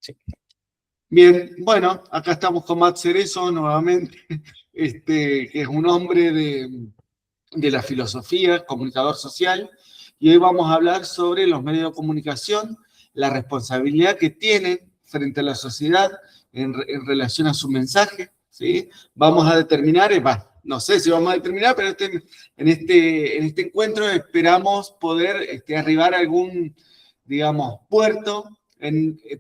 Sí. Bien, bueno, acá estamos con Matt Cerezo nuevamente, que es un hombre de la filosofía, comunicador social, y hoy vamos a hablar sobre los medios de comunicación, la responsabilidad que tienen frente a la sociedad en relación a su mensaje, ¿sí? Vamos a determinar, no sé si vamos a determinar, pero en este encuentro esperamos poder arribar a algún, digamos, puerto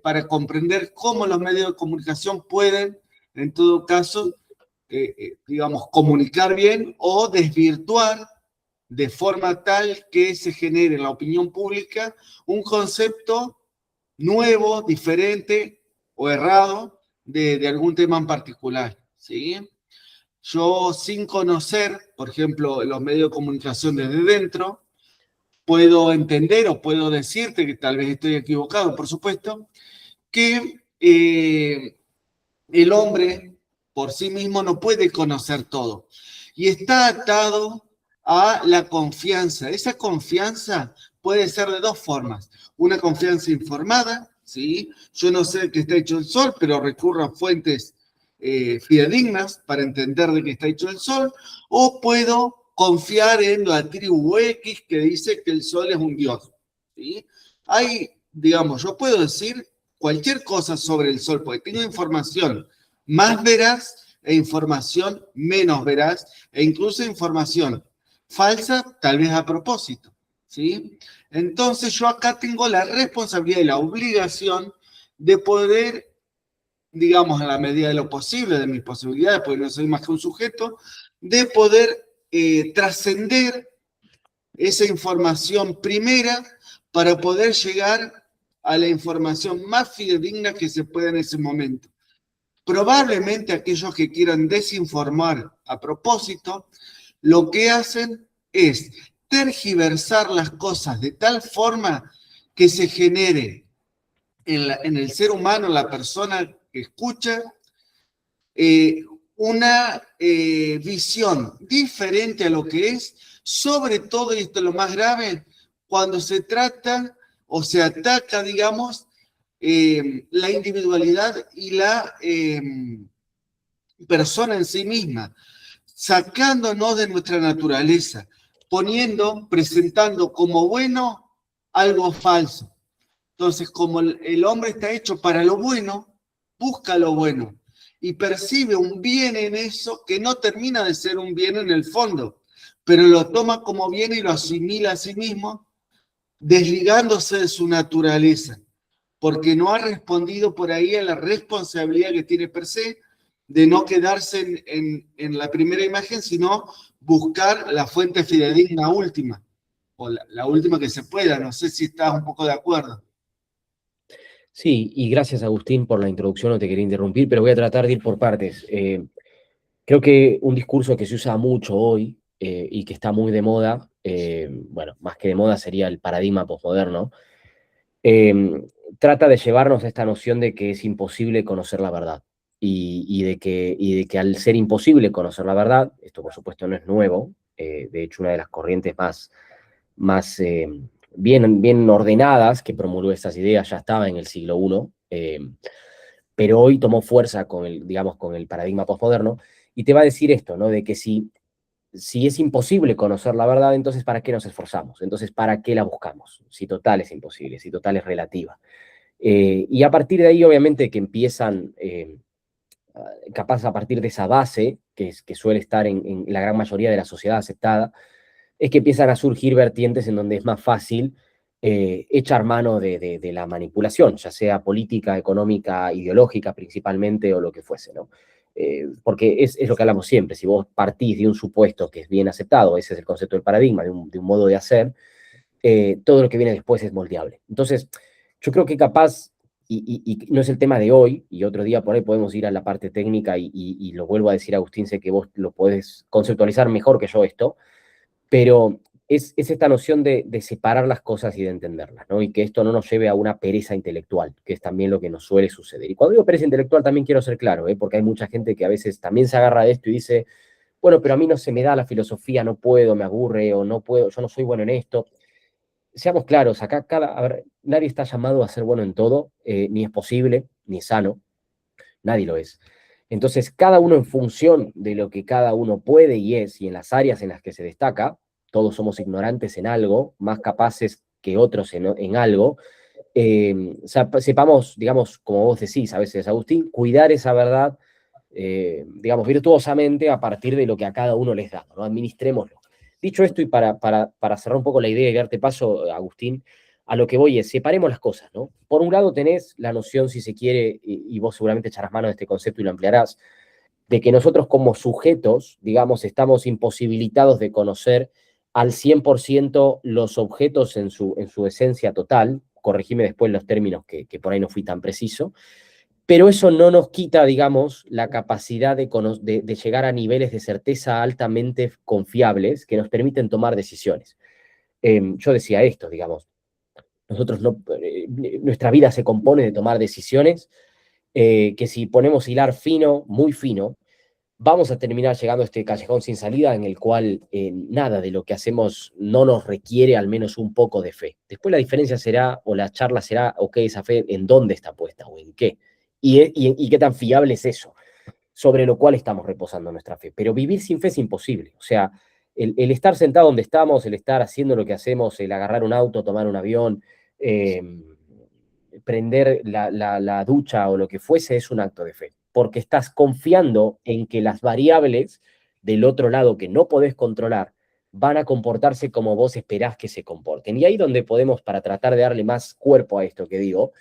para comprender cómo los medios de comunicación pueden, en todo caso, digamos, comunicar bien o desvirtuar de forma tal que se genere en la opinión pública un concepto nuevo, diferente o errado de algún tema en particular, ¿sí? Yo, sin conocer, por ejemplo, los medios de comunicación desde dentro, puedo entender o puedo decirte, que tal vez estoy equivocado, por supuesto, que el hombre por sí mismo no puede conocer todo y está atado a la confianza. Esa confianza puede ser de dos formas. Una confianza informada, ¿sí? Yo no sé de qué está hecho el sol, pero recurro a fuentes fidedignas para entender de qué está hecho el sol, o puedo confiar en la tribu X que dice que el sol es un dios, ¿sí? Hay, digamos, yo puedo decir cualquier cosa sobre el sol, porque tengo información más veraz e información menos veraz, e incluso información falsa, tal vez a propósito, ¿sí? Entonces yo acá tengo la responsabilidad y la obligación de poder, digamos, a la medida de lo posible, de mis posibilidades, porque no soy más que un sujeto, de poder trascender esa información primera para poder llegar a la información más fidedigna que se pueda en ese momento. Probablemente aquellos que quieran desinformar a propósito, lo que hacen es tergiversar las cosas de tal forma que se genere en el ser humano, la persona que escucha, una visión diferente a lo que es, sobre todo, y esto es lo más grave, cuando se trata o se ataca, digamos, la individualidad y la persona en sí misma, sacándonos de nuestra naturaleza, presentando como bueno algo falso. Entonces, como el hombre está hecho para lo bueno, busca lo bueno y percibe un bien en eso que no termina de ser un bien en el fondo, pero lo toma como bien y lo asimila a sí mismo, desligándose de su naturaleza, porque no ha respondido por ahí a la responsabilidad que tiene per se de no quedarse en la primera imagen, sino buscar la fuente fidedigna última, o la última que se pueda. No sé si estás un poco de acuerdo. Sí, y gracias Agustín por la introducción, no te quería interrumpir, pero voy a tratar de ir por partes. Creo que un discurso que se usa mucho hoy y que está muy de moda, bueno, más que de moda sería el paradigma posmoderno, eh, trata de llevarnos a esta noción de que es imposible conocer la verdad y de que al ser imposible conocer la verdad, esto por supuesto no es nuevo, de hecho una de las corrientes más bien ordenadas que promulgó estas ideas ya estaba en el siglo I, pero hoy tomó fuerza digamos, con el paradigma posmoderno y te va a decir esto, ¿no? De que si es imposible conocer la verdad, entonces ¿para qué nos esforzamos? Entonces, ¿para qué la buscamos? Si total es imposible, si total es relativa. Y a partir de ahí, obviamente, que empiezan, capaz a partir de esa base, que suele estar en la gran mayoría de la sociedad aceptada, es que empiezan a surgir vertientes en donde es más fácil echar mano de la manipulación, ya sea política, económica, ideológica principalmente o lo que fuese, ¿no? Porque es lo que hablamos siempre, si vos partís de un supuesto que es bien aceptado, ese es el concepto del paradigma, de un modo de hacer, todo lo que viene después es moldeable. Entonces, yo creo que capaz, y no es el tema de hoy, y otro día por ahí podemos ir a la parte técnica y lo vuelvo a decir, Agustín, sé que vos lo podés conceptualizar mejor que yo esto, pero es esta noción de separar las cosas y de entenderlas, ¿no? Y que esto no nos lleve a una pereza intelectual, que es también lo que nos suele suceder. Y cuando digo pereza intelectual también quiero ser claro, ¿eh? Porque hay mucha gente que a veces también se agarra de esto y dice, bueno, pero a mí no se me da la filosofía, no puedo, me aburre, o no puedo, yo no soy bueno en esto. Seamos claros, acá a ver, nadie está llamado a ser bueno en todo, ni es posible. ni es sano, nadie lo es. Entonces, cada uno en función de lo que cada uno puede y es, y en las áreas en las que se destaca, todos somos ignorantes en algo, más capaces que otros en algo, sepamos, digamos, como vos decís a veces, Agustín, cuidar esa verdad, digamos, virtuosamente a partir de lo que a cada uno les da, ¿no? Administrémoslo. Dicho esto, y para cerrar un poco la idea y darte paso, Agustín, a lo que voy es, separemos las cosas, ¿no? Por un lado tenés la noción, si se quiere, y vos seguramente echarás mano de este concepto y lo ampliarás, de que nosotros como sujetos, digamos, estamos imposibilitados de conocer al 100% los objetos en su esencia total, corregime después los términos que por ahí no fui tan preciso, pero eso no nos quita, digamos, la capacidad de llegar a niveles de certeza altamente confiables que nos permiten tomar decisiones. Yo decía esto, digamos, nosotros no, nuestra vida se compone de tomar decisiones que si ponemos hilar fino, muy fino, vamos a terminar llegando a este callejón sin salida en el cual nada de lo que hacemos no nos requiere al menos un poco de fe. Después la diferencia será, o la charla será, ok, esa fe, ¿en dónde está puesta o en qué? Y qué tan fiable es eso, sobre lo cual estamos reposando nuestra fe. Pero vivir sin fe es imposible. O sea, el estar sentado donde estamos, el estar haciendo lo que hacemos, el agarrar un auto, tomar un avión, eh, prender la ducha o lo que fuese, es un acto de fe. Porque estás confiando en que las variables del otro lado que no podés controlar van a comportarse como vos esperás que se comporten. Y ahí donde podemos, para tratar de darle más cuerpo a esto que digo,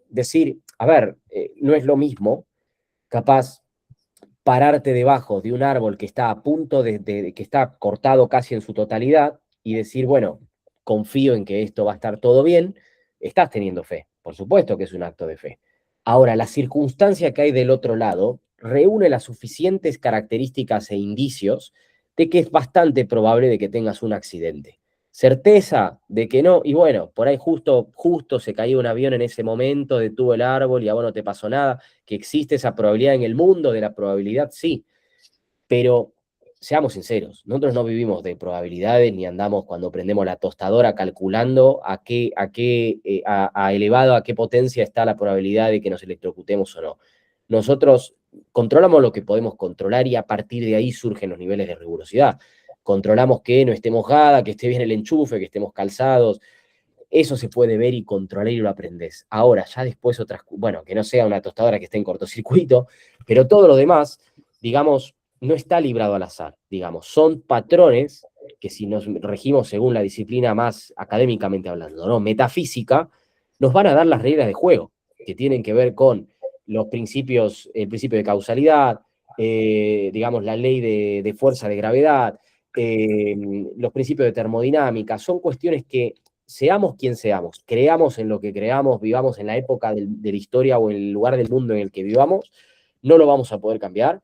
decir, a ver, no es lo mismo, capaz, pararte debajo de un árbol que está a punto que está cortado casi en su totalidad y decir, bueno, confío en que esto va a estar todo bien, estás teniendo fe. Por supuesto que es un acto de fe. Ahora, la circunstancia que hay del otro lado reúne las suficientes características e indicios de que es bastante probable de que tengas un accidente. Certeza de que no, y bueno, por ahí justo se cayó un avión en ese momento, detuvo el árbol y a vos no te pasó nada, que existe esa probabilidad en el mundo de la probabilidad, sí, pero seamos sinceros, nosotros no vivimos de probabilidades ni andamos cuando prendemos la tostadora calculando a elevado, a qué potencia está la probabilidad de que nos electrocutemos o no. Nosotros controlamos lo que podemos controlar y a partir de ahí surgen los niveles de rigurosidad. Controlamos que no esté mojada, que esté bien el enchufe, que estemos calzados. Eso se puede ver y controlar y lo aprendes. Ahora, ya después bueno, que no sea una tostadora que esté en cortocircuito, pero todo lo demás, digamos, no está librado al azar, digamos, son patrones que si nos regimos según la disciplina más académicamente hablando, ¿no? Metafísica, nos van a dar las reglas de juego, que tienen que ver con los principios, el principio de causalidad, digamos, la ley de fuerza de gravedad, los principios de termodinámica, son cuestiones que seamos quien seamos, creamos en lo que creamos, vivamos en la época de la historia o en el lugar del mundo en el que vivamos, no lo vamos a poder cambiar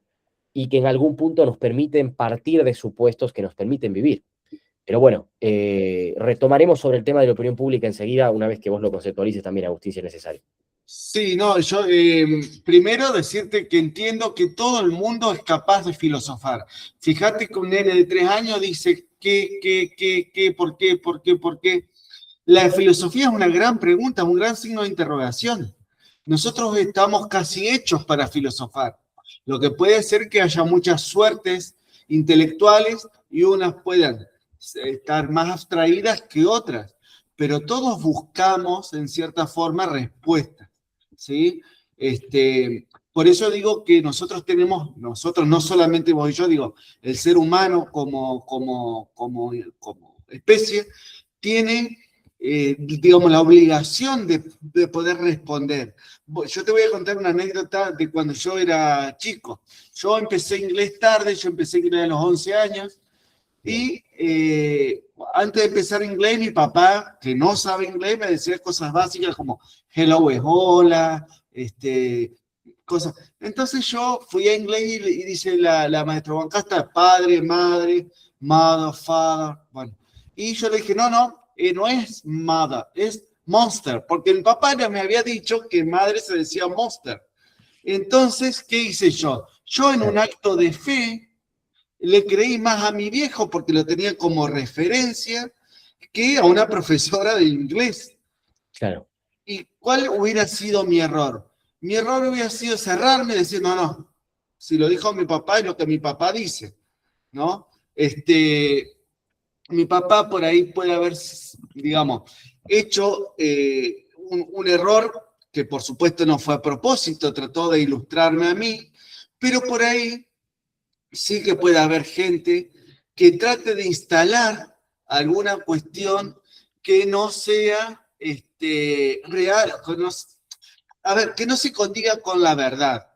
y que en algún punto nos permiten partir de supuestos que nos permiten vivir. Pero bueno, retomaremos sobre el tema de la opinión pública enseguida, una vez que vos lo conceptualices también, Agustín, si es necesario. Sí, no, yo primero decirte que entiendo que todo el mundo es capaz de filosofar. Fíjate que un nene de 3 años dice qué, por qué. La filosofía es una gran pregunta, un gran signo de interrogación. Nosotros estamos casi hechos para filosofar. Lo que puede ser que haya muchas suertes intelectuales y unas puedan estar más abstraídas que otras, pero todos buscamos, en cierta forma, respuestas, ¿sí? Por eso digo que nosotros no solamente vos y yo, digo, el ser humano como especie, tiene digamos, la obligación de poder responder. Yo te voy a contar una anécdota de cuando yo era chico. Yo empecé inglés tarde, yo empecé inglés a los 11 años, y antes de empezar inglés, mi papá, que no sabe inglés, me decía cosas básicas como hello es hola, cosas. Entonces yo fui a inglés y dice la maestra Bancasta, padre, madre, mother, father, bueno. Y yo le dije, no es mother, es monster, porque mi papá ya me había dicho que madre se decía monster. Entonces, ¿qué hice yo? Yo en un acto de fe le creí más a mi viejo porque lo tenía como referencia que a una profesora de inglés. Claro. ¿Y cuál hubiera sido mi error? Mi error hubiera sido cerrarme y decir, no, no, si lo dijo mi papá es lo que mi papá dice, ¿no? Mi papá por ahí puede haber, digamos, hecho un error que por supuesto no fue a propósito, trató de ilustrarme a mí, pero por ahí sí que puede haber gente que trate de instalar alguna cuestión que no sea real, a ver, que no se condiga con la verdad,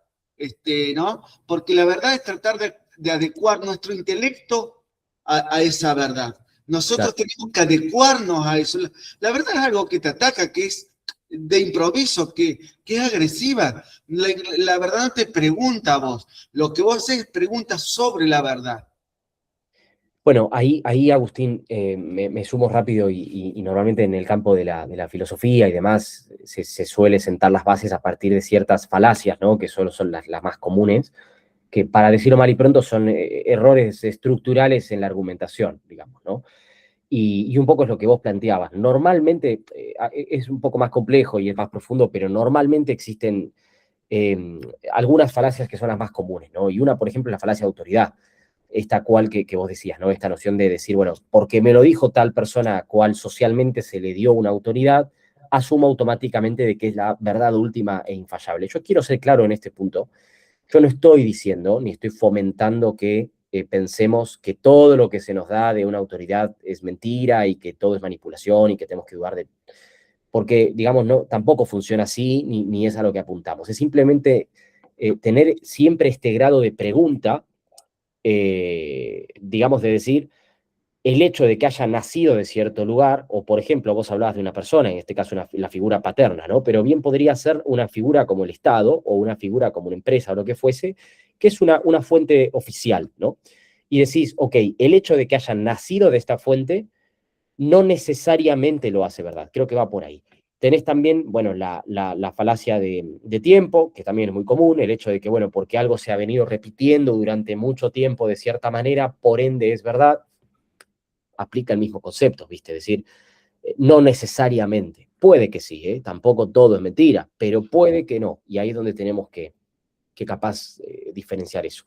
¿no? Porque la verdad es tratar de adecuar nuestro intelecto a esa verdad. Nosotros Claro. tenemos que adecuarnos a eso. La verdad es algo que te ataca, que es de improviso, que es agresiva. La verdad no te pregunta a vos. Lo que vos haces es preguntas sobre la verdad. Bueno, ahí Agustín, me sumo rápido y normalmente en el campo de la filosofía y demás se suele sentar las bases a partir de ciertas falacias, ¿no? Que solo son las más comunes, que para decirlo mal y pronto son errores estructurales en la argumentación, digamos, ¿no? Y un poco es lo que vos planteabas. Normalmente es un poco más complejo y es más profundo, pero normalmente existen eh, algunas falacias que son las más comunes, ¿no? Y una, por ejemplo, es la falacia de autoridad, esta cual que vos decías, ¿no? Esta noción de decir, bueno, porque me lo dijo tal persona a cual socialmente se le dio una autoridad, asumo automáticamente de que es la verdad última e infallable. Yo quiero ser claro en este punto. Yo no estoy diciendo ni estoy fomentando que pensemos que todo lo que se nos da de una autoridad es mentira y que todo es manipulación y que tenemos que dudar de... Porque, digamos, no, tampoco funciona así ni es a lo que apuntamos. Es simplemente tener siempre este grado de pregunta, digamos, de decir, el hecho de que haya nacido de cierto lugar, o por ejemplo, vos hablabas de una persona, en este caso la figura paterna, ¿no? Pero bien podría ser una figura como el Estado o una figura como una empresa o lo que fuese, que es una fuente oficial, ¿no? Y decís, ok, el hecho de que hayan nacido de esta fuente no necesariamente lo hace verdad. Creo que va por ahí. Tenés también, bueno, la falacia de tiempo, que también es muy común, el hecho de que, bueno, porque algo se ha venido repitiendo durante mucho tiempo de cierta manera, por ende es verdad, aplica el mismo concepto, ¿viste? Es decir, no necesariamente. Puede que sí, ¿eh? Tampoco todo es mentira, pero puede que no. Y ahí es donde tenemos que capaz diferenciar eso.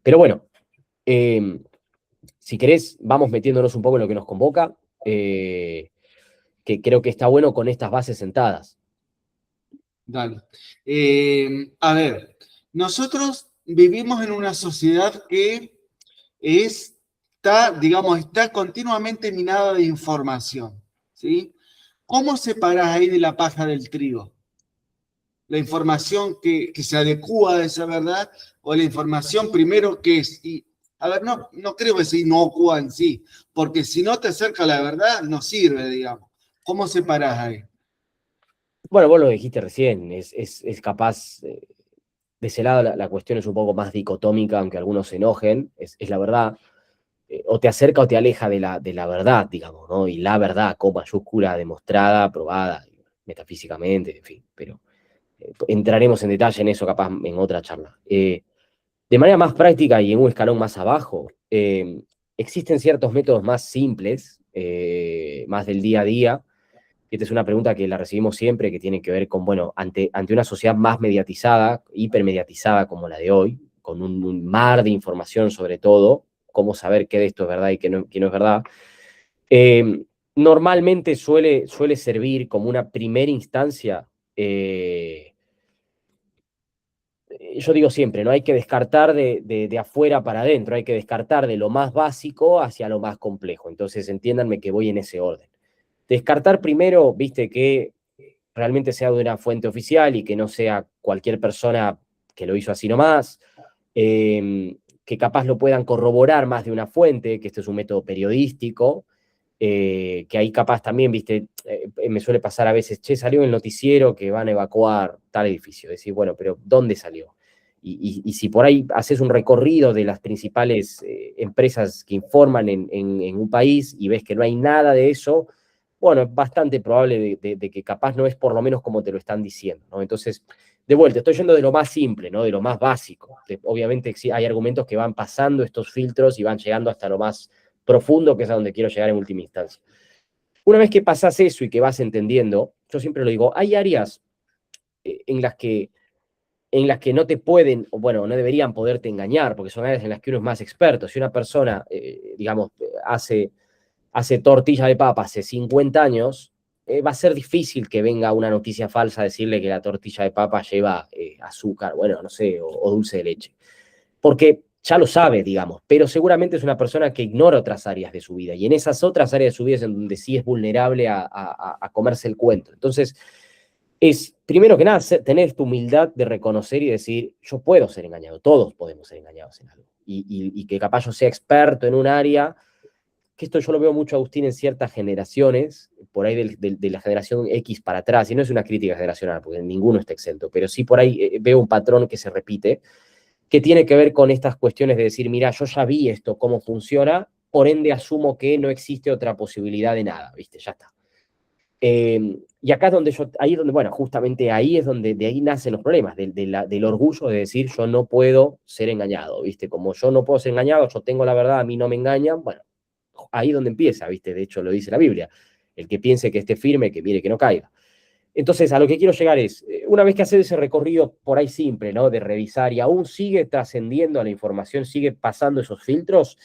Pero bueno, eh, si querés, vamos metiéndonos un poco en lo que nos convoca, que creo que está bueno con estas bases sentadas. Dale. A ver, nosotros vivimos en una sociedad que digamos, está continuamente minada de información, ¿sí? ¿Cómo separás ahí de la paja del trigo? La información que se adecua a esa verdad o la información primero que es, a ver, no creo que sea inocua en sí, porque si no te acerca a la verdad, no sirve, digamos. ¿Cómo separás ahí? Bueno, vos lo dijiste recién, es capaz, de ese lado la cuestión es un poco más dicotómica, aunque algunos se enojen, es la verdad, o te acerca o te aleja de la verdad, digamos, ¿no? Y la verdad con mayúscula, demostrada, probada, metafísicamente, en fin, pero entraremos en detalle en eso capaz en otra charla. De manera más práctica y en un escalón más abajo, existen ciertos métodos más simples, más del día a día. Esta es una pregunta que la recibimos siempre, que tiene que ver con, bueno, ante una sociedad más mediatizada, hipermediatizada como la de hoy, con un mar de información sobre todo, cómo saber qué de esto es verdad y qué no es verdad. Eh, Normalmente suele servir como una primera instancia. Yo digo siempre, no hay que descartar de afuera para adentro, hay que descartar de lo más básico hacia lo más complejo. Entonces, entiéndanme que voy en ese orden. Descartar primero, viste, que realmente sea de una fuente oficial y que no sea cualquier persona que lo hizo así nomás, que capaz lo puedan corroborar más de una fuente, que este es un método periodístico, que ahí capaz también, viste, me suele pasar a veces, che, salió en el noticiero que van a evacuar tal edificio. Decís, bueno, pero ¿dónde salió? Y si por ahí haces un recorrido de las principales empresas que informan en un país y ves que no hay nada de eso, bueno, es bastante probable de que capaz no es por lo menos como te lo están diciendo, ¿no? Entonces, de vuelta, estoy yendo de lo más simple, ¿no? De lo más básico. Obviamente sí, hay argumentos que van pasando estos filtros y van llegando hasta lo más profundo, que es a donde quiero llegar en última instancia. Una vez que pasás eso y que vas entendiendo, yo siempre lo digo, hay áreas en las que no te pueden, o bueno, no deberían poderte engañar, porque son áreas en las que uno es más experto. Si una persona, digamos, hace tortilla de papa hace 50 años, va a ser difícil que venga una noticia falsa a decirle que la tortilla de papa lleva azúcar, bueno, no sé, o dulce de leche. Porque ya lo sabe, digamos, pero seguramente es una persona que ignora otras áreas de su vida. Y en esas otras áreas de su vida es en donde sí es vulnerable a comerse el cuento. Entonces, es, primero que nada, tener esta humildad de reconocer y decir, yo puedo ser engañado, todos podemos ser engañados en algo. Y que capaz yo sea experto en un área, que esto yo lo veo mucho, Agustín, en ciertas generaciones, por ahí de la generación X para atrás, y no es una crítica generacional, porque ninguno está exento, pero sí por ahí veo un patrón que se repite, que tiene que ver con estas cuestiones de decir, mira, yo ya vi esto, cómo funciona, por ende asumo que no existe otra posibilidad de nada, ¿viste? Ya está. Y acá es donde yo, ahí es donde, bueno, justamente ahí es donde de ahí nacen los problemas, del orgullo de decir yo no puedo ser engañado, ¿viste? Como yo no puedo ser engañado, yo tengo la verdad, a mí no me engañan, bueno, ahí es donde empieza, ¿viste? De hecho lo dice la Biblia, el que piense que esté firme, que mire que no caiga. Entonces, a lo que quiero llegar es, una vez que haces ese recorrido por ahí simple, ¿no? De revisar y aún sigue trascendiendo a la información, sigue pasando esos filtros,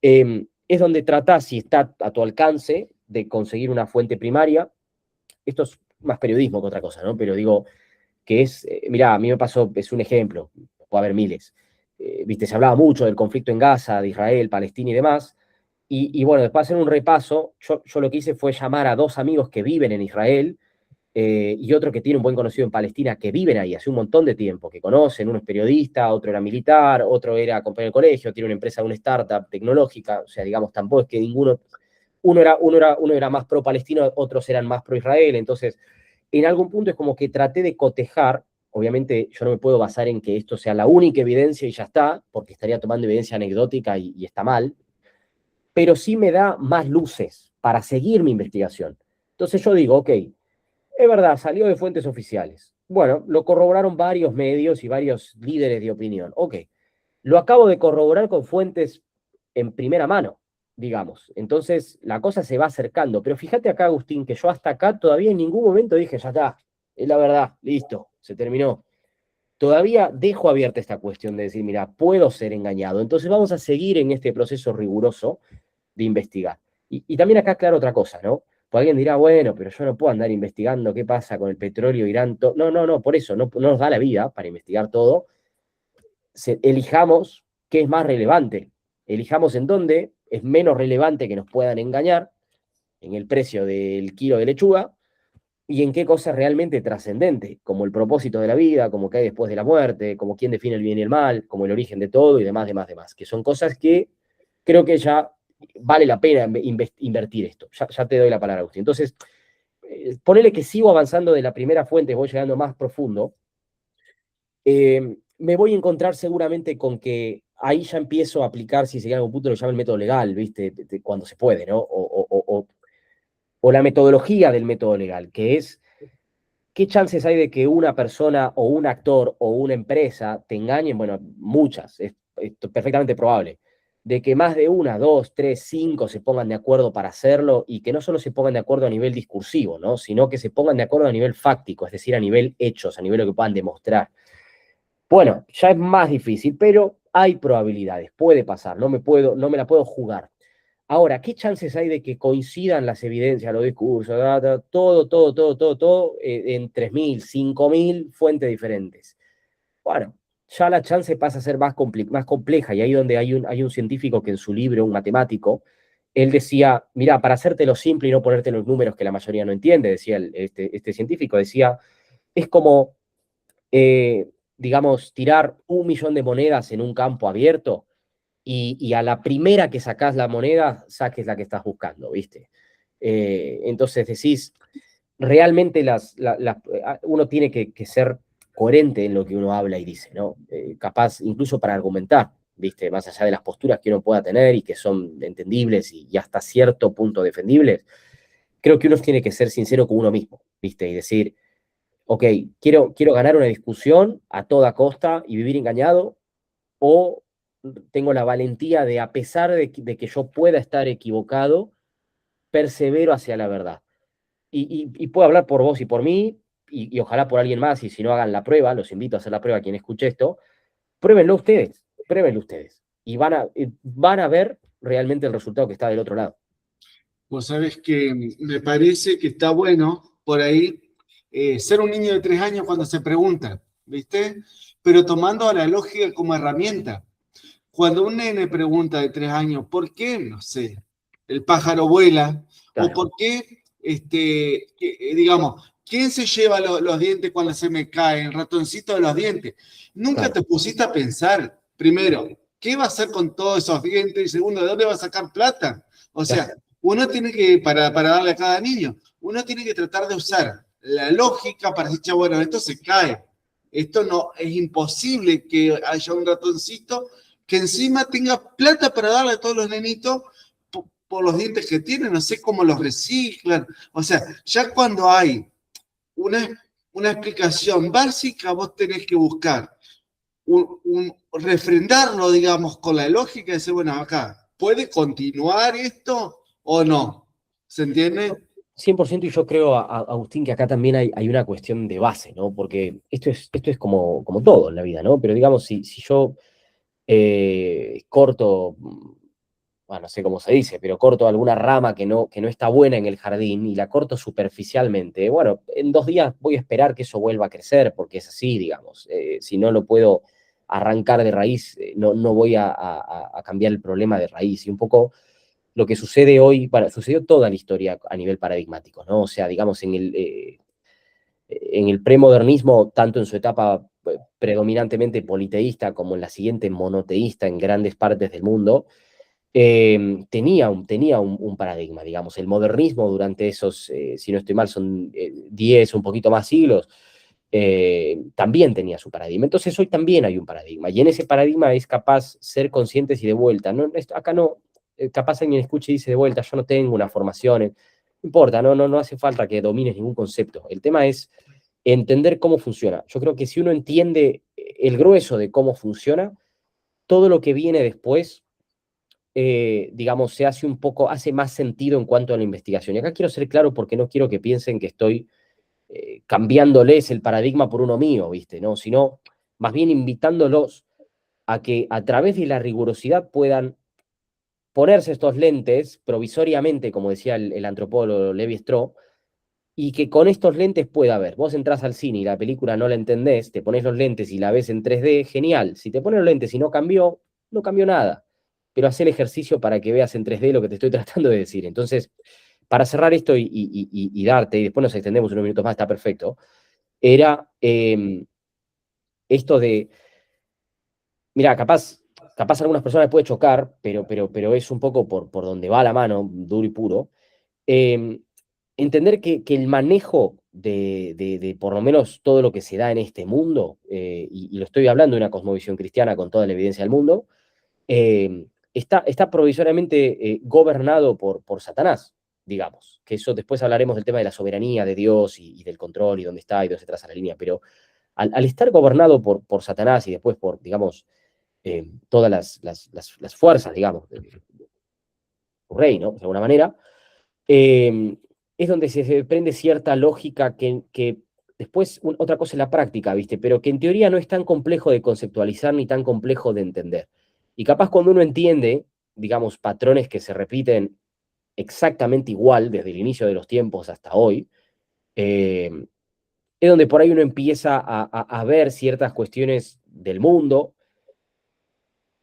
es donde tratás, si está a tu alcance, de conseguir una fuente primaria. Esto es más periodismo que otra cosa, ¿no? Pero digo que es, mirá, a mí me pasó, es un ejemplo, puede haber miles. Viste, se hablaba mucho del conflicto en Gaza, de Israel, Palestina y demás. Y bueno, después de hacer un repaso, yo lo que hice fue llamar a dos amigos que viven en Israel y otro que tiene un buen conocido en Palestina, que viven ahí hace un montón de tiempo, que conocen, uno es periodista, otro era militar, otro era compañero de colegio, tiene una empresa, una startup tecnológica, o sea, digamos, tampoco es que ninguno, uno era más pro-palestino, otros eran más pro-Israel, entonces, en algún punto es como que traté de cotejar, obviamente yo no me puedo basar en que esto sea la única evidencia y ya está, porque estaría tomando evidencia anecdótica y está mal, pero sí me da más luces para seguir mi investigación. Entonces yo digo, ok, es verdad, salió de fuentes oficiales. Bueno, lo corroboraron varios medios y varios líderes de opinión. Ok, lo acabo de corroborar con fuentes en primera mano, digamos. Entonces, la cosa se va acercando. Pero fíjate acá, Agustín, que yo hasta acá todavía en ningún momento dije, ya está, es la verdad, listo, se terminó. Todavía dejo abierta esta cuestión de decir, mira, puedo ser engañado. Entonces vamos a seguir en este proceso riguroso de investigar. Y también acá, claro, otra cosa, ¿no? Pues alguien dirá, bueno, pero yo no puedo andar investigando qué pasa con el petróleo, Irán. No, no, no, por eso no nos da la vida para investigar todo. Elijamos qué es más relevante. Elijamos en dónde es menos relevante que nos puedan engañar, en el precio del kilo de lechuga, y en qué cosa es realmente trascendente, como el propósito de la vida, como qué hay después de la muerte, como quién define el bien y el mal, como el origen de todo y demás, demás, demás, que son cosas que creo que ya vale la pena invertir esto. Ya te doy la palabra, Agustín. Entonces, ponele que sigo avanzando de la primera fuente, voy llegando más profundo, me voy a encontrar seguramente con que ahí ya empiezo a aplicar, si se llega a algún punto, lo llama el método legal, ¿viste? Cuando se puede, ¿no? O la metodología del método legal, que es ¿qué chances hay de que una persona o un actor o una empresa te engañen? Bueno, muchas, es perfectamente probable. De que más de una, dos, tres, cinco se pongan de acuerdo para hacerlo y que no solo se pongan de acuerdo a nivel discursivo, ¿no? Sino que se pongan de acuerdo a nivel fáctico, es decir, a nivel hechos, a nivel de lo que puedan demostrar. Bueno, ya es más difícil, pero hay probabilidades, puede pasar, no me la puedo jugar. Ahora, ¿qué chances hay de que coincidan las evidencias, los discursos, todo, en 3.000, 5.000 fuentes diferentes? Bueno, ya la chance pasa a ser más compleja y ahí donde hay un científico que en su libro, un matemático, él decía, mira, para hacértelo simple y no ponerte los números que la mayoría no entiende, decía este científico, decía, es como digamos, tirar 1 millón de monedas en un campo abierto y a la primera que sacás la moneda, saques la que estás buscando, ¿viste? Entonces decís, realmente uno tiene que ser coherente en lo que uno habla y dice, ¿no? Capaz, incluso para argumentar, ¿viste? Más allá de las posturas que uno pueda tener y que son entendibles y hasta cierto punto defendibles, creo que uno tiene que ser sincero con uno mismo, ¿viste? Y decir, ok, quiero ganar una discusión a toda costa y vivir engañado, o tengo la valentía de, a pesar de que yo pueda estar equivocado, persevero hacia la verdad. Y puedo hablar por vos y por mí, y ojalá por alguien más, y si no hagan la prueba, los invito a hacer la prueba a quien escuche esto, pruébenlo ustedes, y van a ver realmente el resultado que está del otro lado. Vos sabés que me parece que está bueno por ahí ser un niño de 3 años cuando se pregunta, ¿viste? Pero tomando a la lógica como herramienta. Cuando un nene pregunta de 3 años, ¿por qué, no sé, el pájaro vuela? ¿O Claro, por qué, digamos, quién se lleva los dientes cuando se me cae? El ratoncito de los dientes. Nunca claro, te pusiste a pensar, primero, ¿qué va a hacer con todos esos dientes? Y segundo, ¿de dónde va a sacar plata? O claro, sea, uno tiene que, para darle a cada niño, uno tiene que tratar de usar la lógica para decir, bueno, esto se cae. Esto no, es imposible que haya un ratoncito que encima tenga plata para darle a todos los nenitos por los dientes que tienen, no sé cómo los reciclan. O sea, ya cuando hay una, una explicación básica, vos tenés que buscar refrendarlo, digamos, con la lógica y decir, bueno, acá, ¿puede continuar esto o no? ¿Se entiende? 100%, y yo creo, Agustín, que acá también hay una cuestión de base, ¿no? Porque esto es como todo en la vida, ¿no? Pero digamos, si yo corto, bueno, no sé cómo se dice, pero corto alguna rama que no está buena en el jardín y la corto superficialmente, bueno, en 2 días voy a esperar que eso vuelva a crecer, porque es así, digamos. Si no lo puedo arrancar de raíz, no voy a cambiar el problema de raíz. Y un poco lo que sucede hoy, bueno, sucedió toda la historia a nivel paradigmático, ¿no? O sea, digamos, en el premodernismo, tanto en su etapa predominantemente politeísta como en la siguiente monoteísta en grandes partes del mundo, tenía un paradigma, digamos. El modernismo durante esos, si no estoy mal, son 10, un poquito más siglos, también tenía su paradigma. Entonces hoy también hay un paradigma, y en ese paradigma es capaz ser conscientes y de vuelta. No, acá no, capaz alguien escuche y dice de vuelta, yo no tengo una formación, no importa, no hace falta que domines ningún concepto. El tema es entender cómo funciona. Yo creo que si uno entiende el grueso de cómo funciona, todo lo que viene después, digamos, hace más sentido en cuanto a la investigación. Y acá quiero ser claro porque no quiero que piensen que estoy cambiándoles el paradigma por uno mío, ¿viste? No, sino más bien invitándolos a que a través de la rigurosidad puedan ponerse estos lentes provisoriamente, como decía el antropólogo Levi Strauss, y que con estos lentes pueda ver. Vos entrás al cine y la película no la entendés, te pones los lentes y la ves en 3D, genial. Si te pones los lentes y no cambió nada. Pero haz el ejercicio para que veas en 3D lo que te estoy tratando de decir. Entonces, para cerrar esto y darte, y después nos extendemos unos minutos más, está perfecto, era esto de, mira, capaz a algunas personas les puede chocar, pero es un poco por donde va la mano, duro y puro. Eh, Entender que el manejo de por lo menos todo lo que se da en este mundo, y lo estoy hablando de una cosmovisión cristiana con toda la evidencia del mundo, está provisoriamente gobernado por Satanás, digamos. Que eso después hablaremos del tema de la soberanía de Dios y del control y dónde está y dónde se traza la línea, pero al estar gobernado por Satanás y después por, digamos, todas las fuerzas, digamos, de su rey, ¿no? De alguna manera, eh, es donde se desprende cierta lógica que después, otra cosa es la práctica, ¿viste? Pero que en teoría no es tan complejo de conceptualizar ni tan complejo de entender. Y capaz cuando uno entiende, digamos, patrones que se repiten exactamente igual desde el inicio de los tiempos hasta hoy, eh, es donde por ahí uno empieza a ver ciertas cuestiones del mundo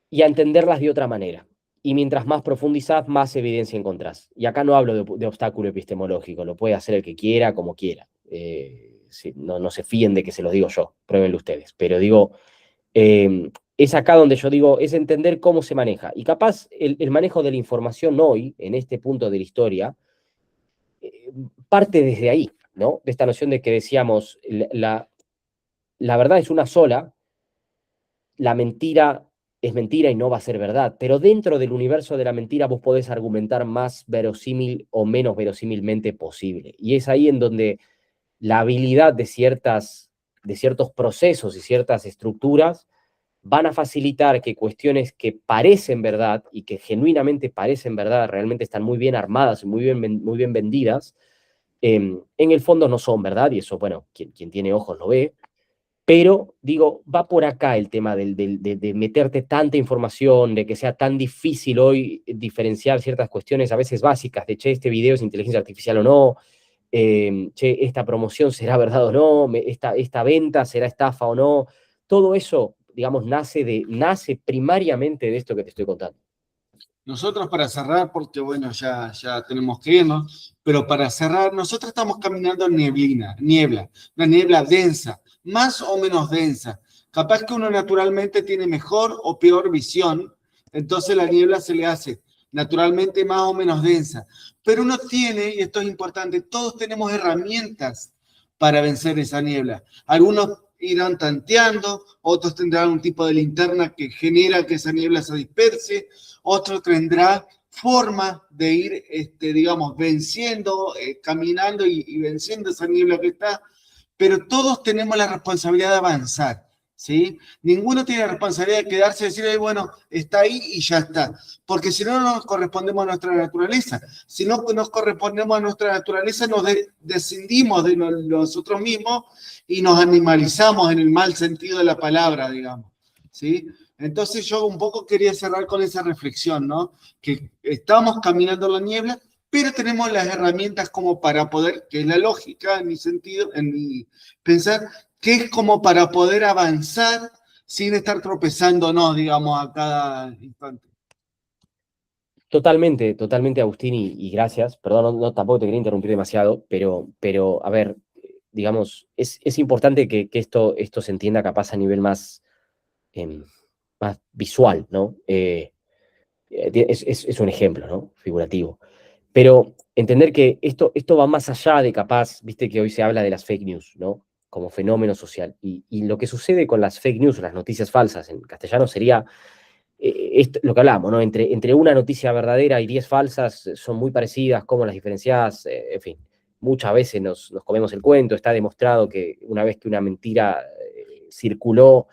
y a entenderlas de otra manera. Y mientras más profundizás, más evidencia encontrás. Y acá no hablo de obstáculo epistemológico, lo puede hacer el que quiera, como quiera. Sí, no se fíen de que se los digo yo, pruébenlo ustedes. Pero digo, es acá donde yo digo, es entender cómo se maneja. Y capaz el manejo de la información hoy, en este punto de la historia, parte desde ahí, ¿no? De esta noción de que decíamos, la verdad es una sola, la mentira es mentira y no va a ser verdad, pero dentro del universo de la mentira vos podés argumentar más verosímil o menos verosímilmente posible. Y es ahí en donde la habilidad de ciertos procesos y ciertas estructuras van a facilitar que cuestiones que parecen verdad y que genuinamente parecen verdad, realmente están muy bien armadas y muy bien vendidas, en el fondo no son verdad, y eso, bueno, quien tiene ojos lo ve, pero digo, va por acá el tema de meterte tanta información, de que sea tan difícil hoy diferenciar ciertas cuestiones a veces básicas, de, che, este video es inteligencia artificial o no, che, esta promoción será verdad o no, esta venta será estafa o no, todo eso, digamos, nace primariamente de esto que te estoy contando. Nosotros para cerrar, porque bueno, ya tenemos que irnos, pero para cerrar, nosotros estamos caminando en niebla, una niebla densa, más o menos densa. Capaz que uno naturalmente tiene mejor o peor visión, entonces la niebla se le hace naturalmente más o menos densa. Pero uno tiene, y esto es importante, todos tenemos herramientas para vencer esa niebla. Algunos irán tanteando, otros tendrán un tipo de linterna que genera que esa niebla se disperse, otro tendrá forma de ir, digamos, venciendo, caminando y venciendo esa niebla que está, pero todos tenemos la responsabilidad de avanzar, ¿sí? Ninguno tiene la responsabilidad de quedarse y decir, "Ay, bueno, está ahí y ya está", porque si no, no nos correspondemos a nuestra naturaleza. Si no nos correspondemos a nuestra naturaleza, nos descendimos de nosotros mismos y nos animalizamos en el mal sentido de la palabra, digamos, ¿sí? Entonces yo un poco quería cerrar con esa reflexión, ¿no? Que estamos caminando en la niebla, pero tenemos las herramientas como para poder, que es la lógica en mi sentido, en mi pensar, que es como para poder avanzar sin estar tropezándonos, digamos, a cada instante. Totalmente, totalmente, Agustín, y gracias. Perdón, tampoco te quería interrumpir demasiado, pero a ver, digamos, es importante que esto se entienda capaz a nivel em, más visual, ¿no? Es un ejemplo, ¿no? Figurativo. Pero entender que esto va más allá de capaz, viste que hoy se habla de las fake news, ¿no? Como fenómeno social. Y lo que sucede con las fake news, las noticias falsas en castellano, sería lo que hablamos, ¿no? Entre una noticia verdadera y 10 falsas son muy parecidas, cómo las diferencias, en fin. Muchas veces nos comemos el cuento, está demostrado que una vez que una mentira circuló,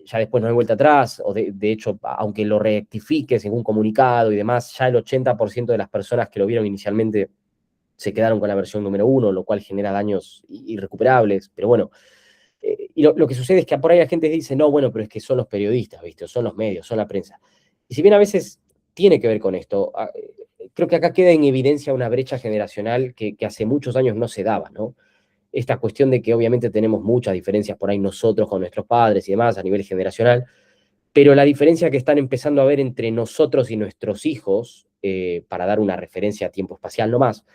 ya después no hay vuelta atrás, o de hecho, aunque lo rectifiques en un comunicado y demás, ya el 80% de las personas que lo vieron inicialmente se quedaron con la versión número uno, lo cual genera daños irrecuperables, pero bueno, y lo que sucede es que por ahí la gente dice, no, bueno, pero es que son los periodistas, ¿viste? O son los medios, son la prensa. Y si bien a veces tiene que ver con esto, creo que acá queda en evidencia una brecha generacional que hace muchos años no se daba, ¿no? Esta cuestión de que obviamente tenemos muchas diferencias por ahí nosotros con nuestros padres y demás a nivel generacional, pero la diferencia que están empezando a ver entre nosotros y nuestros hijos, para dar una referencia a tiempo espacial nomás,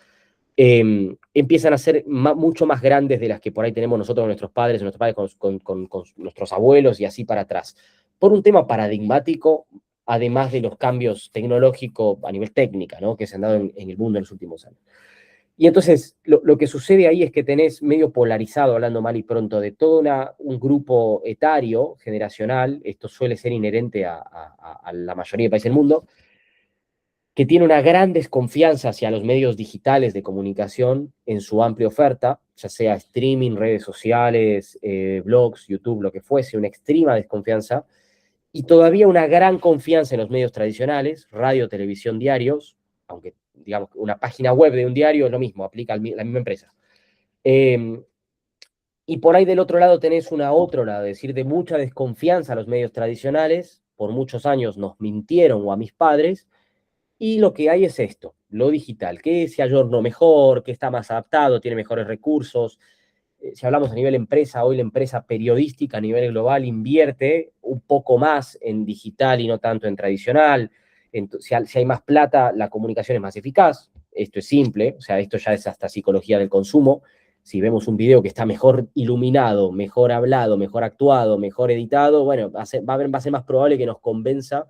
empiezan a ser mucho más grandes de las que por ahí tenemos nosotros con nuestros padres, nuestros padres con nuestros abuelos y así para atrás. Por un tema paradigmático, además de los cambios tecnológicos a nivel técnica, ¿no? Que se han dado en el mundo en los últimos años. Y entonces lo que sucede ahí es que tenés medio polarizado, hablando mal y pronto, de todo un grupo etario, generacional, esto suele ser inherente a la mayoría de países del mundo, que tiene una gran desconfianza hacia los medios digitales de comunicación en su amplia oferta, ya sea streaming, redes sociales, blogs, YouTube, lo que fuese, una extrema desconfianza, y todavía una gran confianza en los medios tradicionales, radio, televisión, diarios, aunque digamos una página web de un diario es lo mismo, aplica a la misma empresa. Eh, y por ahí del otro lado tenés una otro lado, es decir, de mucha desconfianza a los medios tradicionales, por muchos años nos mintieron o a mis padres, y lo que hay es esto, lo digital, que se ayornó mejor, que está más adaptado, tiene mejores recursos. Si hablamos a nivel empresa, hoy la empresa periodística a nivel global invierte un poco más en digital y no tanto en tradicional. Si hay más plata, la comunicación es más eficaz. Esto es simple, o sea, esto ya es hasta psicología del consumo. Si vemos un video que está mejor iluminado, mejor hablado, mejor actuado, mejor editado, bueno, va a ser más probable que nos convenza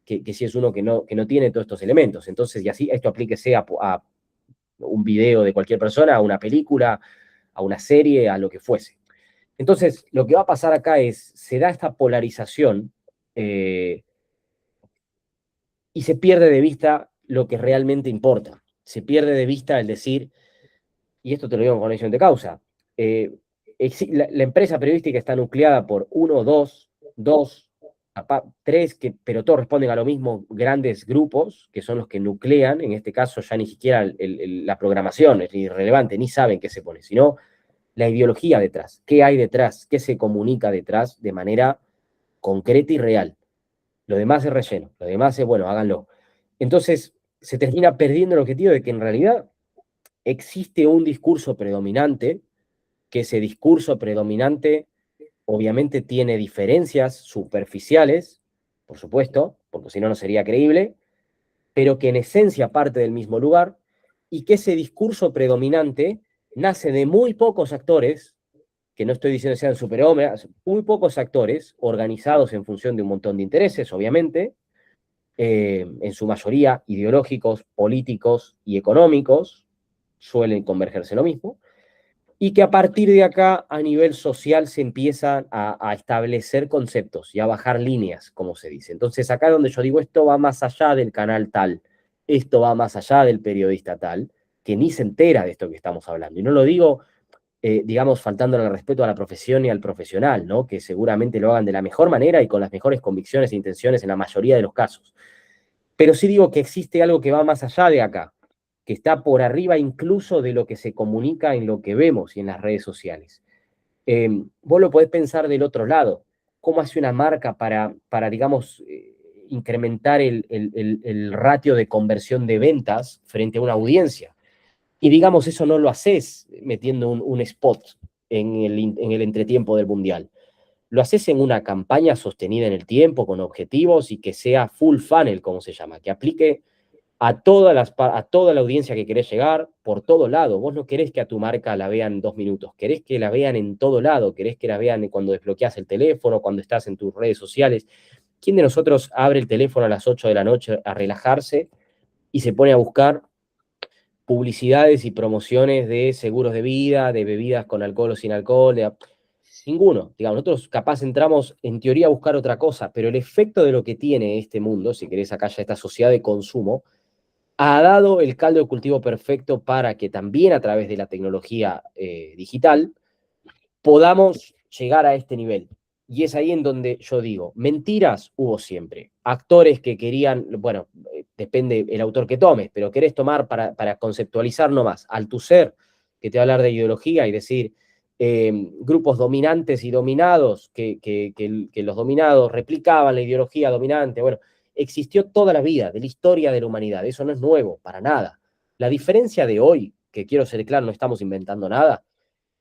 que si es uno que no tiene todos estos elementos. Entonces, y así esto aplíquese a un video de cualquier persona, a una película, a una serie, a lo que fuese. Entonces, lo que va a pasar acá es, se da esta polarización eh, y se pierde de vista lo que realmente importa. Se pierde de vista el decir, y esto te lo digo con conocimiento de causa, la empresa periodística está nucleada por uno, dos tres, pero todos responden a lo mismo, grandes grupos, que son los que nuclean, en este caso ya ni siquiera la programación es irrelevante, ni saben qué se pone, sino la ideología detrás, qué hay detrás, qué se comunica detrás de manera concreta y real. Lo demás es relleno, lo demás es, bueno, háganlo. Entonces, se termina perdiendo el objetivo de que en realidad existe un discurso predominante, que ese discurso predominante obviamente tiene diferencias superficiales, por supuesto, porque si no, no sería creíble, pero que en esencia parte del mismo lugar, y que ese discurso predominante nace de muy pocos actores, que no estoy diciendo que sean superhombres, muy pocos actores organizados en función de un montón de intereses, obviamente, en su mayoría ideológicos, políticos y económicos, suelen convergerse en lo mismo, y que a partir de acá, a nivel social, se empiezan a establecer conceptos y a bajar líneas, como se dice. Entonces, acá es donde yo digo, esto va más allá del canal tal, esto va más allá del periodista tal, que ni se entera de esto que estamos hablando. Y no lo digo, digamos, faltándole el respeto a la profesión y al profesional, ¿no? Que seguramente lo hagan de la mejor manera y con las mejores convicciones e intenciones en la mayoría de los casos. Pero sí digo que existe algo que va más allá de acá, que está por arriba incluso de lo que se comunica en lo que vemos y en las redes sociales. Vos lo podés pensar del otro lado. ¿Cómo hace una marca para digamos, incrementar el ratio de conversión de ventas frente a una audiencia? Y digamos, eso no lo haces metiendo un spot en el entretiempo del Mundial. Lo haces en una campaña sostenida en el tiempo, con objetivos y que sea full funnel, como se llama, que aplique a toda la audiencia que querés llegar por todo lado. Vos no querés que a tu marca la vean 2 minutos, querés que la vean en todo lado, querés que la vean cuando desbloqueas el teléfono, cuando estás en tus redes sociales. ¿Quién de nosotros abre el teléfono a las 8 de la noche a relajarse y se pone a buscar publicidades y promociones de seguros de vida, de bebidas con alcohol o sin alcohol? Ninguno. Digamos, nosotros capaz entramos en teoría a buscar otra cosa, pero el efecto de lo que tiene este mundo, si querés acá ya esta sociedad de consumo, ha dado el caldo de cultivo perfecto para que también a través de la tecnología digital podamos llegar a este nivel. Y es ahí en donde yo digo, mentiras hubo siempre. Actores que querían, bueno, depende el autor que tomes, pero querés tomar para conceptualizar nomás, Althusser, que te va a hablar de ideología y decir grupos dominantes y dominados, que los dominados replicaban la ideología dominante. Bueno, existió toda la vida de la historia de la humanidad, eso no es nuevo, para nada. La diferencia de hoy, que quiero ser claro, no estamos inventando nada,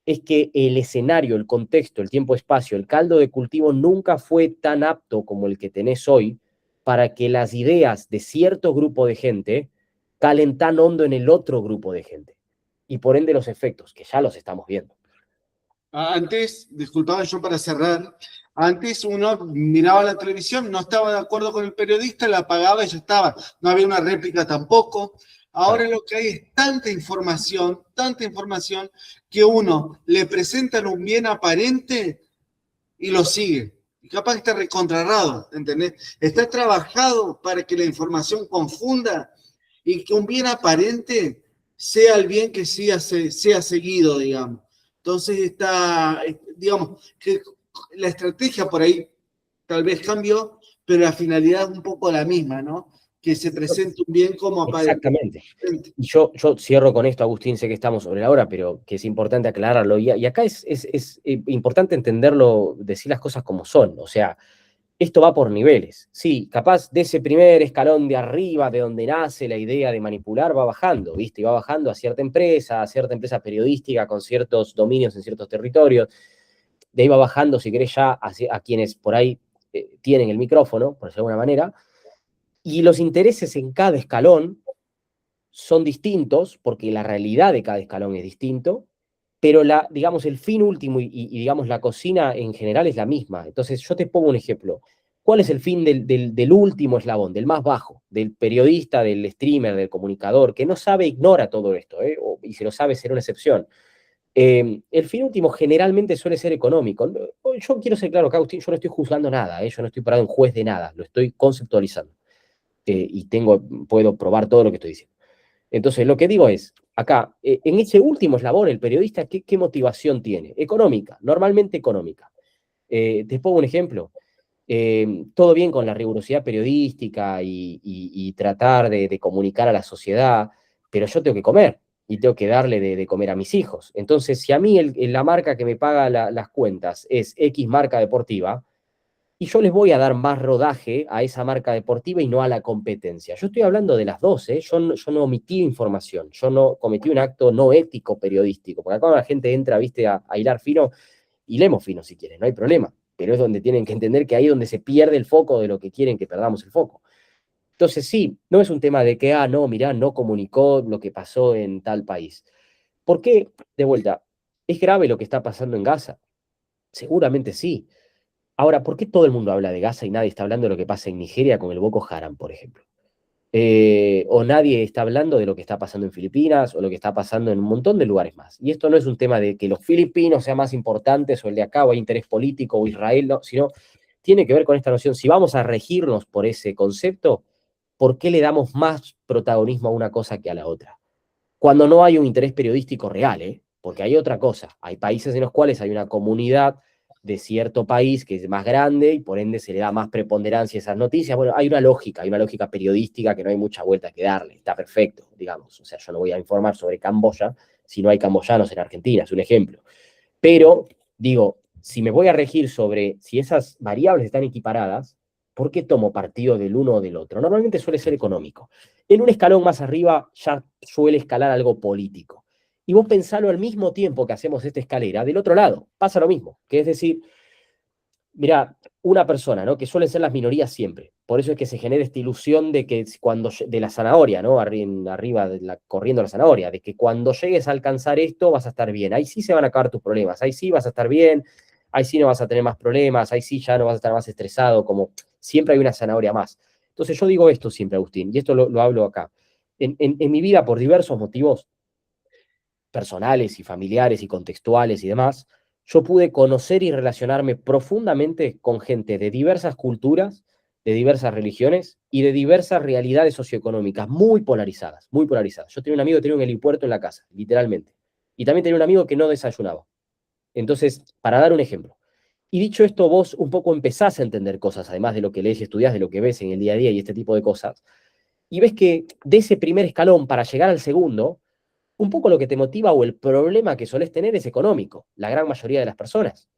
es que el escenario, el contexto, el tiempo-espacio, el caldo de cultivo nunca fue tan apto como el que tenés hoy para que las ideas de cierto grupo de gente calen tan hondo en el otro grupo de gente. Y por ende los efectos, que ya los estamos viendo. Antes, disculpaba yo para cerrar, antes uno miraba la televisión, no estaba de acuerdo con el periodista, la apagaba y ya estaba. No había una réplica tampoco. Ahora lo que hay es tanta información, que uno le presentan un bien aparente y lo sigue. Y capaz que está recontrarrado, ¿entendés? Está trabajado para que la información confunda y que un bien aparente sea el bien que sea seguido, digamos. Entonces está, digamos, que la estrategia por ahí tal vez cambió, pero la finalidad es un poco la misma, ¿no? Que se presente un bien como aparente. Exactamente. Y yo cierro con esto, Agustín, sé que estamos sobre la hora, pero que es importante aclararlo. Y acá es importante entenderlo, decir las cosas como son. O sea, esto va por niveles. Sí, capaz de ese primer escalón de arriba, de donde nace la idea de manipular, va bajando, ¿viste? Y va bajando a cierta empresa periodística con ciertos dominios en ciertos territorios. De ahí va bajando, si querés, ya a quienes por ahí tienen el micrófono, por decirlo de alguna manera. Y los intereses en cada escalón son distintos, porque la realidad de cada escalón es distinto, pero digamos, el fin último digamos, la cocina en general es la misma. Entonces, yo te pongo un ejemplo. ¿Cuál es el fin del último eslabón, del más bajo, del periodista, del streamer, del comunicador, que no sabe, ignora todo esto, y si lo sabe, será una excepción? El fin último generalmente suele ser económico. Yo quiero ser claro acá, Agustín, yo no estoy juzgando nada, yo no estoy parado en juez de nada, lo estoy conceptualizando. Y puedo probar todo lo que estoy diciendo. Entonces, lo que digo es, acá, en ese último eslabón, el periodista, ¿qué motivación tiene? Económica, normalmente económica. Te pongo un ejemplo. Todo bien con la rigurosidad periodística y tratar de comunicar a la sociedad, pero yo tengo que comer y tengo que darle de comer a mis hijos. Entonces, si a mí la marca que me paga las cuentas es X marca deportiva, y yo les voy a dar más rodaje a esa marca deportiva y no a la competencia. Yo estoy hablando de las dos, ¿eh? Yo no omití información, yo no cometí un acto no ético periodístico, porque acá la gente entra, viste, a hilar fino, y leemos fino si quieren, no hay problema, pero es donde tienen que entender que ahí es donde se pierde el foco de lo que quieren que perdamos el foco. Entonces sí, no es un tema de que, no, mirá, no comunicó lo que pasó en tal país. ¿Por qué? De vuelta, ¿es grave lo que está pasando en Gaza? Seguramente sí. Ahora, ¿por qué todo el mundo habla de Gaza y nadie está hablando de lo que pasa en Nigeria con el Boko Haram, por ejemplo? O nadie está hablando de lo que está pasando en Filipinas o lo que está pasando en un montón de lugares más. Y esto no es un tema de que los filipinos sean más importantes o el de acá o hay interés político o Israel, no, sino tiene que ver con esta noción. Si vamos a regirnos por ese concepto, ¿por qué le damos más protagonismo a una cosa que a la otra? Cuando no hay un interés periodístico real, ¿eh? Porque hay otra cosa. Hay países en los cuales hay una comunidad de cierto país que es más grande y por ende se le da más preponderancia a esas noticias. Bueno, hay una lógica periodística que no hay mucha vuelta que darle. Está perfecto, digamos. O sea, yo no voy a informar sobre Camboya si no hay camboyanos en Argentina, es un ejemplo. Pero, digo, si me voy a regir sobre si esas variables están equiparadas, ¿por qué tomo partido del uno o del otro? Normalmente suele ser económico. En un escalón más arriba ya suele escalar algo político. Y vos pensalo al mismo tiempo que hacemos esta escalera, del otro lado, pasa lo mismo, que es decir, mira, una persona, ¿no? Que suelen ser las minorías siempre. Por eso es que se genera esta ilusión de que cuando de la zanahoria, ¿no? Arriba corriendo la zanahoria, de que cuando llegues a alcanzar esto vas a estar bien. Ahí sí se van a acabar tus problemas, ahí sí vas a estar bien, ahí sí no vas a tener más problemas, ahí sí ya no vas a estar más estresado, como siempre hay una zanahoria más. Entonces yo digo esto siempre, Agustín, y esto lo hablo acá. En mi vida, por diversos motivos, personales y familiares y contextuales y demás, yo pude conocer y relacionarme profundamente con gente de diversas culturas, de diversas religiones y de diversas realidades socioeconómicas, muy polarizadas, muy polarizadas. Yo tenía un amigo que tenía un helipuerto en la casa, literalmente. Y también tenía un amigo que no desayunaba. Entonces, para dar un ejemplo. Y dicho esto, vos un poco empezás a entender cosas, además de lo que lees y estudiás, de lo que ves en el día a día y este tipo de cosas. Y ves que de ese primer escalón para llegar al segundo, un poco lo que te motiva o el problema que solés tener es económico, la gran mayoría de las personas,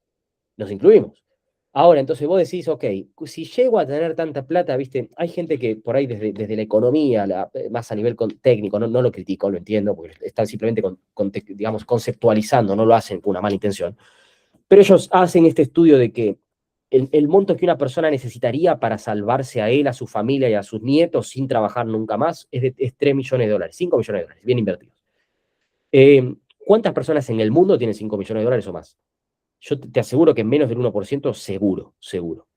nos incluimos. Ahora, entonces vos decís, ok, si llego a tener tanta plata, viste, hay gente que por ahí desde la economía, más a nivel técnico, no lo critico, lo entiendo, porque están simplemente, digamos, conceptualizando, no lo hacen con una mala intención, pero ellos hacen este estudio de que el monto que una persona necesitaría para salvarse a él, a su familia y a sus nietos sin trabajar nunca más es 3 millones de dólares, 5 millones de dólares, bien invertidos. ¿Cuántas personas en el mundo tienen 5 millones de dólares o más? Yo te aseguro que menos del 1%, seguro, seguro.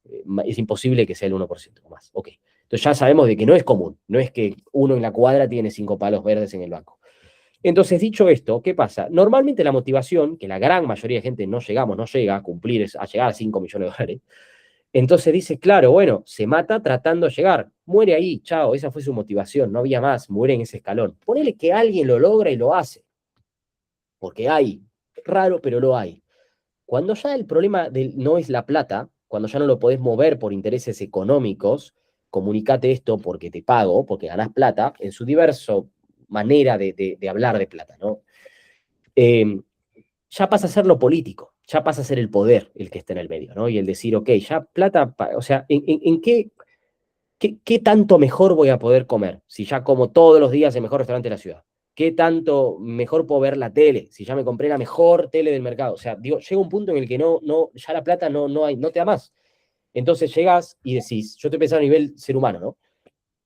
Es imposible que sea el 1% o más. Ok. Entonces ya sabemos de que no es común, no es que uno en la cuadra tiene 5 palos verdes en el banco. Entonces, dicho esto, ¿qué pasa? Normalmente la motivación, que la gran mayoría de gente no llega a cumplir, a llegar a 5 millones de dólares, entonces dice, claro, bueno, se mata tratando de llegar, muere ahí, chao, esa fue su motivación, no había más, muere en ese escalón. Ponele que alguien lo logra y lo hace, porque hay, raro, pero lo hay. Cuando ya el problema no es la plata, cuando ya no lo podés mover por intereses económicos, comunicate esto porque te pago, porque ganás plata, en su diverso manera de hablar de plata, ¿no? Ya pasa a ser lo político, ya pasa a ser el poder el que está en el medio, ¿no? Y el decir, ok, ya plata, o sea, ¿en qué tanto mejor voy a poder comer si ya como todos los días el mejor restaurante de la ciudad? ¿Qué tanto mejor puedo ver la tele si ya me compré la mejor tele del mercado? O sea, digo, llega un punto en el que ya la plata no te da más. Entonces llegás y decís, yo estoy pensando a nivel ser humano, ¿no?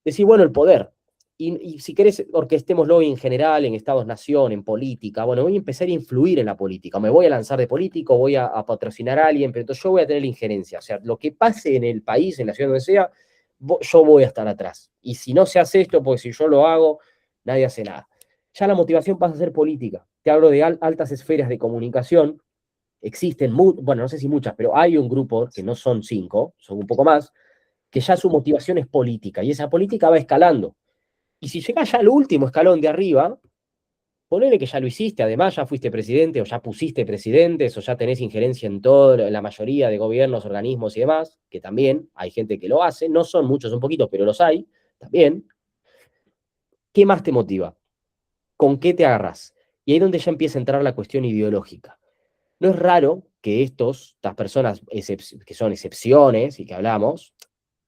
Decís, bueno, el poder. Y si querés, orquestémoslo hoy en general, en Estados-nación, en política. Bueno, voy a empezar a influir en la política. Me voy a lanzar de político, voy a patrocinar a alguien, pero entonces yo voy a tener la injerencia. O sea, lo que pase en el país, en la ciudad donde sea, yo voy a estar atrás. Y si no se hace esto, porque si yo lo hago, nadie hace nada. Ya la motivación pasa a ser política. Te hablo de altas esferas de comunicación. Existen, bueno, no sé si muchas, pero hay un grupo que no son 5, son un poco más, que ya su motivación es política y esa política va escalando. Y si llega ya al último escalón de arriba, ponele que ya lo hiciste, además ya fuiste presidente o ya pusiste presidentes o ya tenés injerencia en toda la mayoría de gobiernos, organismos y demás, que también hay gente que lo hace, no son muchos, son poquitos, pero los hay, también. ¿Qué más te motiva? ¿Con qué te agarras? Y ahí es donde ya empieza a entrar la cuestión ideológica. No es raro que estas personas que son excepciones y que hablamos,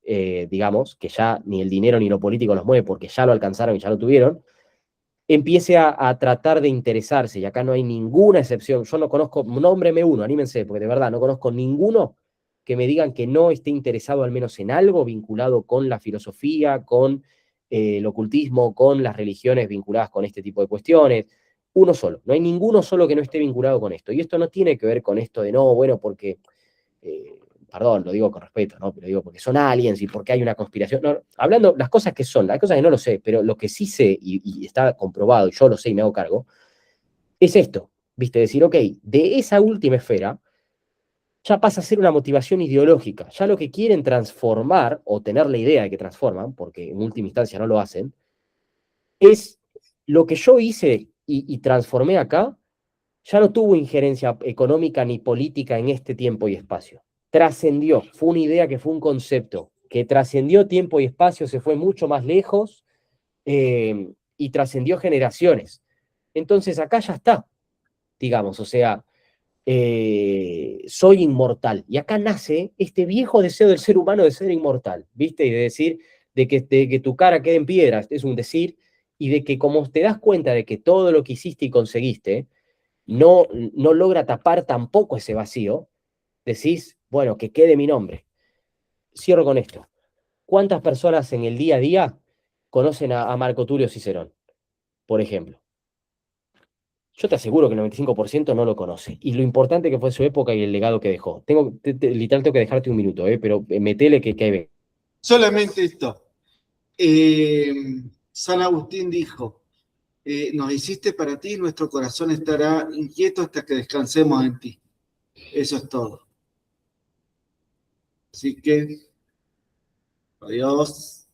digamos, que ya ni el dinero ni lo político los mueve porque ya lo alcanzaron y ya lo tuvieron, empiece a tratar de interesarse, y acá no hay ninguna excepción. Yo no conozco, nómbreme uno, anímense, porque de verdad no conozco ninguno que me digan que no esté interesado al menos en algo vinculado con la filosofía, con el ocultismo, con las religiones vinculadas con este tipo de cuestiones. Uno solo, no hay ninguno solo que no esté vinculado con esto. Y esto no tiene que ver con esto de no, bueno, porque eh, perdón, lo digo con respeto, ¿no? Pero digo porque son aliens y porque hay una conspiración. No, hablando las cosas que son, las cosas que no lo sé, pero lo que sí sé y está comprobado, y yo lo sé y me hago cargo, es esto, ¿viste? Decir, ok, de esa última esfera ya pasa a ser una motivación ideológica. Ya lo que quieren transformar, o tener la idea de que transforman, porque en última instancia no lo hacen, es lo que yo hice y transformé acá, ya no tuvo injerencia económica ni política en este tiempo y espacio. Trascendió, fue una idea que fue un concepto, que trascendió tiempo y espacio, se fue mucho más lejos y trascendió generaciones. Entonces acá ya está, digamos, o sea, soy inmortal. Y acá nace este viejo deseo del ser humano de ser inmortal, ¿viste? Y de decir, de que tu cara quede en piedra, es un decir, y de que como te das cuenta de que todo lo que hiciste y conseguiste, no logra tapar tampoco ese vacío, decís, bueno, que quede mi nombre. Cierro con esto. ¿Cuántas personas en el día a día conocen a Marco Tulio Cicerón, por ejemplo? Yo te aseguro que el 95% no lo conoce. Y lo importante que fue su época y el legado que dejó. Literal, tengo que dejarte un minuto, pero metele que hay. Solamente esto. San Agustín dijo, nos hiciste para ti, nuestro corazón estará inquieto hasta que descansemos en ti. Eso es todo. Así que, adiós.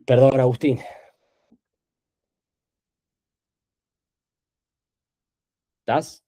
Perdón, Agustín. ¿Estás?